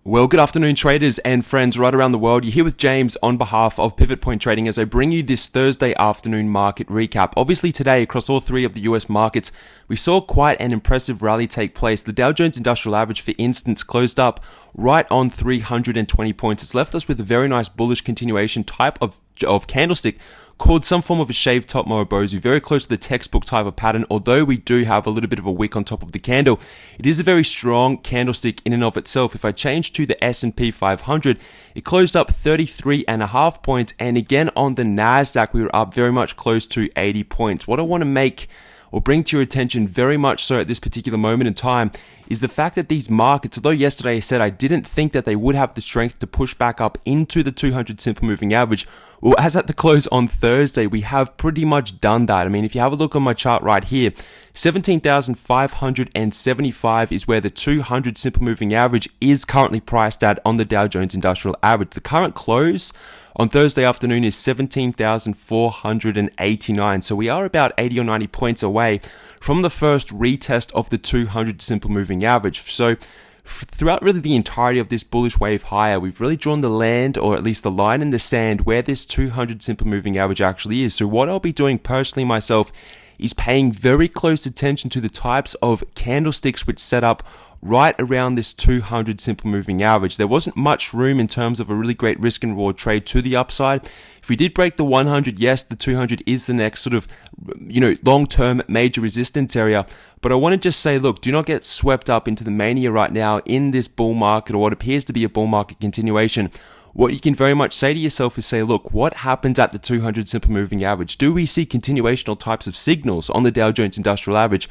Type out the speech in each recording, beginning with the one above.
Well, good afternoon, traders and friends right around the world. You're here with James on behalf of Pivot Point Trading as I bring you this Thursday afternoon market recap. Obviously, today, across all three of the US markets, we saw quite an impressive rally take place. The Dow Jones Industrial Average, for instance, closed up right on 320 points. It's left us with a very nice bullish continuation type of candlestick called some form of a shaved top Morobozu, very close to the textbook type of pattern. Although we do have a little bit of a wick on top of the candle, it is a very strong candlestick in and of itself. If I change to the S&P 500, it closed up 33.5 points, and again on the Nasdaq, we were up very much close to 80 points. What I want to make or bring to your attention very much so at this particular moment in time is the fact that these markets, although yesterday I said I didn't think that they would have the strength to push back up into the 200 simple moving average, well, as at the close on Thursday, we have pretty much done that. I mean, if you have a look on my chart right here, 17,575 is where the 200 simple moving average is currently priced at on the Dow Jones Industrial Average. The current close on Thursday afternoon is 17,489. So we are about 80 or 90 points away from the first retest of the 200 simple moving average. So throughout really the entirety of this bullish wave higher, we've really drawn the land, or at least the line in the sand, where this 200 simple moving average actually is. So what I'll be doing personally myself is paying very close attention to the types of candlesticks which set up right around this 200 simple moving average. There wasn't much room in terms of a really great risk and reward trade to the upside. If we did break the 100, yes, the 200 is the next sort of, long-term major resistance area. But I want to just say, look, do not get swept up into the mania right now in this bull market, or what appears to be a bull market continuation. What you can very much say to yourself is say, look, what happens at the 200 simple moving average? Do we see continuational types of signals on the Dow Jones Industrial Average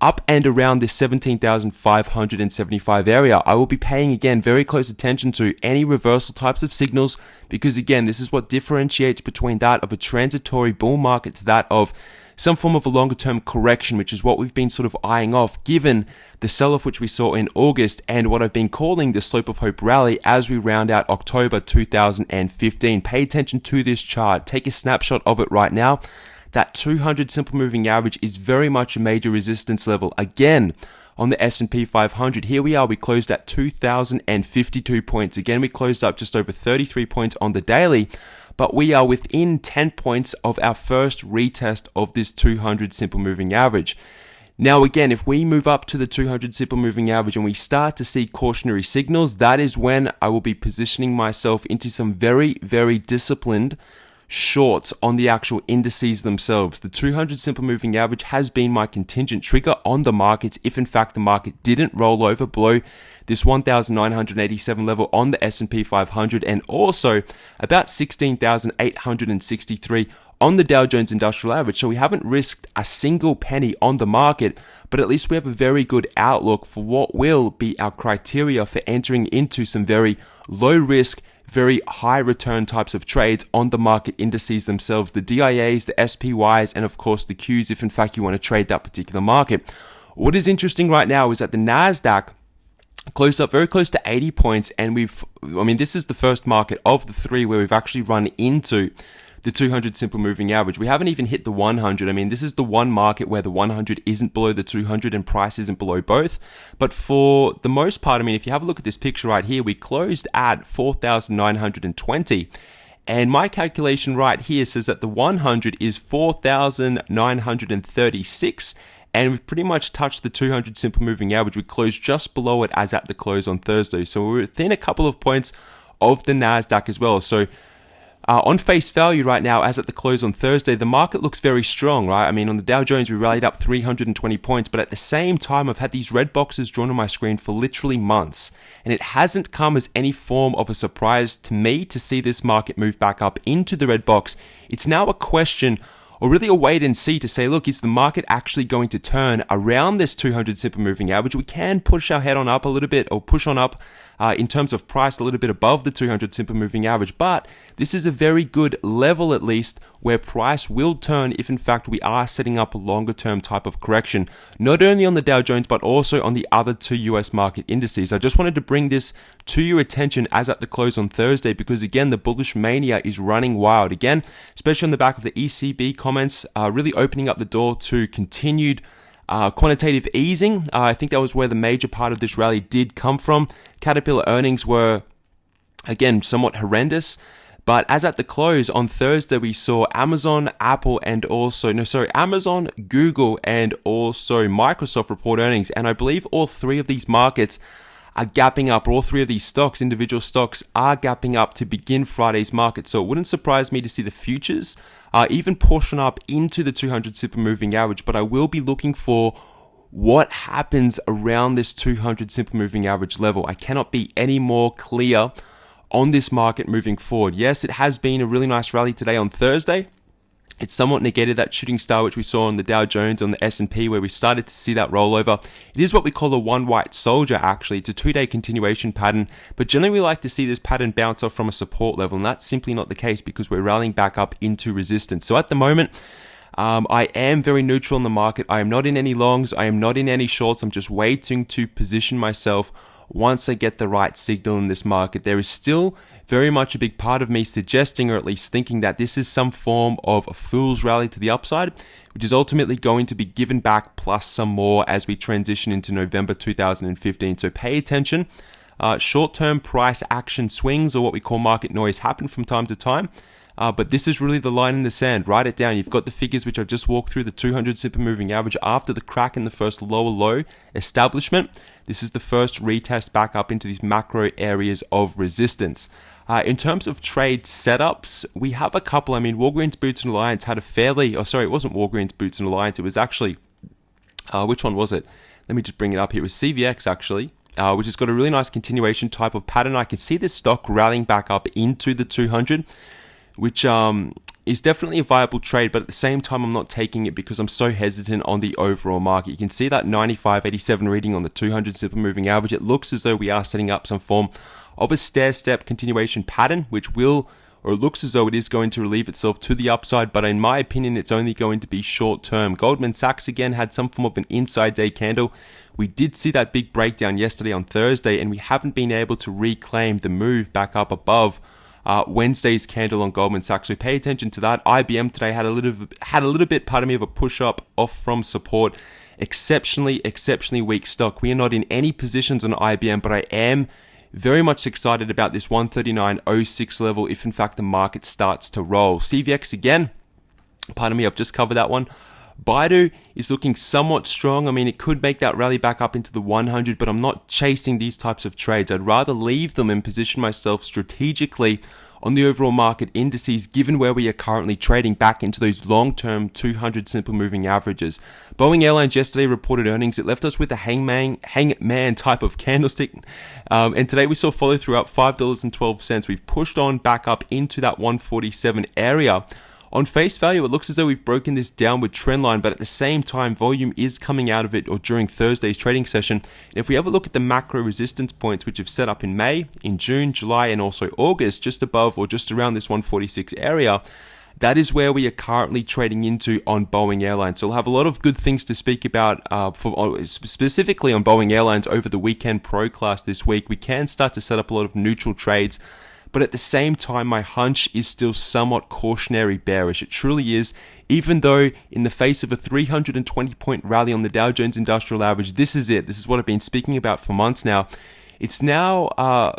up and around this 17,575 area? I will be paying, again, very close attention to any reversal types of signals, because, again, this is what differentiates between that of a transitory bull market to that of some form of a longer term correction, which is what we've been sort of eyeing off given the sell-off which we saw in August and what I've been calling the slope of hope rally as we round out October 2015. Pay attention to this chart. Take a snapshot of it right now. That 200 simple moving average is very much a major resistance level. Again, on the S&P 500, here we are. We closed at 2,052 points. Again, we closed up just over 33 points on the daily, but we are within 10 points of our first retest of this 200 simple moving average. Now, again, if we move up to the 200 simple moving average and we start to see cautionary signals, that is when I will be positioning myself into some very, very disciplined shorts on the actual indices themselves. The 200 simple moving average has been my contingent trigger on the markets if in fact the market didn't roll over below this 1,987 level on the S&P 500 and also about 16,863 on the Dow Jones Industrial Average. So we haven't risked a single penny on the market, but at least we have a very good outlook for what will be our criteria for entering into some very low risk, very high return types of trades on the market indices themselves, the DIAs, the SPYs, and of course the Qs if in fact you want to trade that particular market. What is interesting right now is that the Nasdaq closed up very close to 80 points, and this is the first market of the three where we've actually run into the 200 simple moving average. We haven't even hit the 100. This is the one market where the 100 isn't below the 200 and price isn't below both. But for the most part, if you have a look at this picture right here, we closed at 4,920. And my calculation right here says that the 100 is 4,936. And we've pretty much touched the 200 simple moving average. We closed just below it as at the close on Thursday. So we're within a couple of points of the Nasdaq as well. So on face value right now, as at the close on Thursday, the market looks very strong, right? On the Dow Jones, we rallied up 320 points, but at the same time, I've had these red boxes drawn on my screen for literally months, and it hasn't come as any form of a surprise to me to see this market move back up into the red box. It's now a question, or really a wait and see to say, look, is the market actually going to turn around this 200 simple moving average? We can push our head on up a little bit, or push on up in terms of price a little bit above the 200 simple moving average, but this is a very good level at least where price will turn if in fact we are setting up a longer term type of correction, not only on the Dow Jones but also on the other two US market indices. I just wanted to bring this to your attention as at the close on Thursday, because again the bullish mania is running wild again, especially on the back of the ECB comments really opening up the door to continued Quantitative easing, I think that was where the major part of this rally did come from. Caterpillar earnings were, again, somewhat horrendous. But as at the close on Thursday, we saw Amazon, Amazon, Google, and also Microsoft report earnings. And I believe all three of these markets are gapping up, or all three of these stocks, individual stocks, are gapping up to begin Friday's market. So it wouldn't surprise me to see the futures even portion up into the 200 simple moving average. But I will be looking for what happens around this 200 simple moving average level. I cannot be any more clear on this market moving forward. Yes, it has been a really nice rally today on Thursday. It's somewhat negated that shooting star which we saw on the Dow Jones, on the S&P, where we started to see that rollover. It is what we call a one white soldier, actually. It's a 2-day continuation pattern, but generally we like to see this pattern bounce off from a support level, and that's simply not the case because we're rallying back up into resistance. So at the moment, I am very neutral in the market. I am not in any longs. I am not in any shorts. I'm just waiting to position myself once I get the right signal in this market. There is still very much a big part of me suggesting, or at least thinking, that this is some form of a fool's rally to the upside, which is ultimately going to be given back plus some more as we transition into November 2015. So pay attention. Short-term price action swings, or what we call market noise, happen from time to time. But this is really the line in the sand. Write it down. You've got the figures which I've just walked through, the 200 simple moving average after the crack in the first lower low establishment. This is the first retest back up into these macro areas of resistance. In terms of trade setups, we have a couple. I mean, Walgreens Boots and Alliance had a fairly, it wasn't Walgreens Boots and Alliance. It was actually, which one was it? Let me just bring it up here. It was CVX actually, which has got a really nice continuation type of pattern. I can see this stock rallying back up into the 200, which is definitely a viable trade, but at the same time, I'm not taking it because I'm so hesitant on the overall market. You can see that 95.87 reading on the 200 simple moving average. It looks as though we are setting up some form of a stair-step continuation pattern, which looks as though it is going to relieve itself to the upside, but in my opinion, it's only going to be short-term. Goldman Sachs again had some form of an inside day candle. We did see that big breakdown yesterday on Thursday, and we haven't been able to reclaim the move back up above Wednesday's candle on Goldman Sachs. So pay attention to that. IBM today had a little bit, pardon me, of a push up off from support. Exceptionally weak stock. We are not in any positions on IBM, but I am very much excited about this 139.06 level if in fact the market starts to roll. CVX again, pardon me, I've just covered that one. Baidu is looking somewhat strong. I mean, it could make that rally back up into the 100, but I'm not chasing these types of trades. I'd rather leave them and position myself strategically on the overall market indices, given where we are currently trading back into those long-term 200 simple moving averages. Boeing Airlines yesterday reported earnings. It left us with a hangman type of candlestick. And today we saw follow through up $5.12. We've pushed on back up into that 147 area. On face value, it looks as though we've broken this downward trend line, but at the same time, volume is coming out of it, or during Thursday's trading session. And if we have a look at the macro resistance points, which have set up in May, in June, July, and also August, just above or just around this 146 area, that is where we are currently trading into on Boeing Airlines. So we'll have a lot of good things to speak about specifically on Boeing Airlines over the weekend pro class this week. We can start to set up a lot of neutral trades, but at the same time, my hunch is still somewhat cautionary bearish. It truly is, even though in the face of a 320-point rally on the Dow Jones Industrial Average, this is it. This is what I've been speaking about for months now. It's now,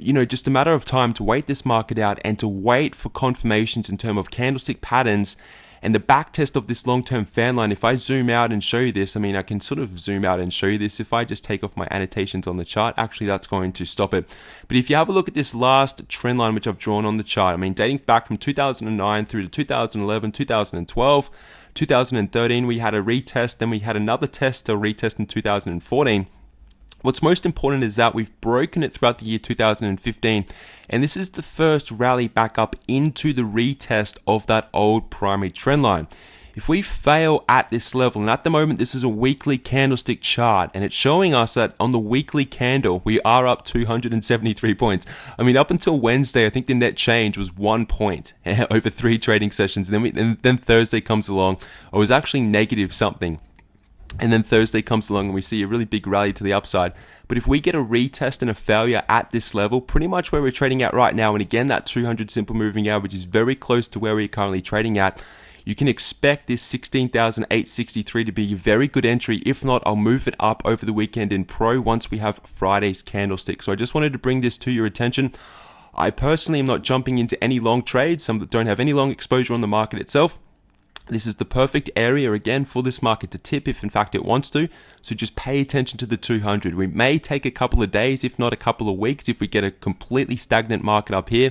just a matter of time to wait this market out and to wait for confirmations in terms of candlestick patterns and the back test of this long-term fan line. If I zoom out and show you this, I mean, I can sort of zoom out and show you this. If I just take off my annotations on the chart, actually that's going to stop it. But if you have a look at this last trend line which I've drawn on the chart, I mean, dating back from 2009 through to 2011, 2012, 2013, we had a retest, then we had another test, a retest in 2014. What's most important is that we've broken it throughout the year 2015, and this is the first rally back up into the retest of that old primary trend line. If we fail at this level, and at the moment this is a weekly candlestick chart, and it's showing us that on the weekly candle, we are up 273 points. I mean, up until Wednesday, I think the net change was 1 point over 3 trading sessions. And then Thursday comes along, it was actually negative something. And then Thursday comes along and we see a really big rally to the upside. But if we get a retest and a failure at this level, pretty much where we're trading at right now, and again, that 200 simple moving average is very close to where we're currently trading at, you can expect this 16,863 to be a very good entry. If not, I'll move it up over the weekend in Pro once we have Friday's candlestick. So I just wanted to bring this to your attention. I personally am not jumping into any long trades, some that don't have any long exposure on the market itself. This is the perfect area again for this market to tip if in fact it wants to. So just pay attention to the 200. We may take a couple of days, if not a couple of weeks, if we get a completely stagnant market up here.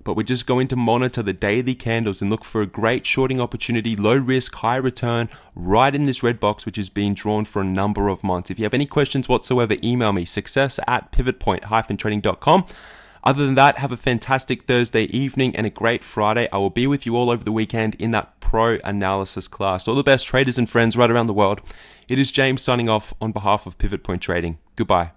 But we're just going to monitor the daily candles and look for a great shorting opportunity, low risk, high return, right in this red box, which has been drawn for a number of months. If you have any questions whatsoever, email me, success@pivotpoint-trading.com. Other than that, have a fantastic Thursday evening and a great Friday. I will be with you all over the weekend in that pro analysis class. All the best traders and friends right around the world. It is James signing off on behalf of Pivot Point Trading. Goodbye.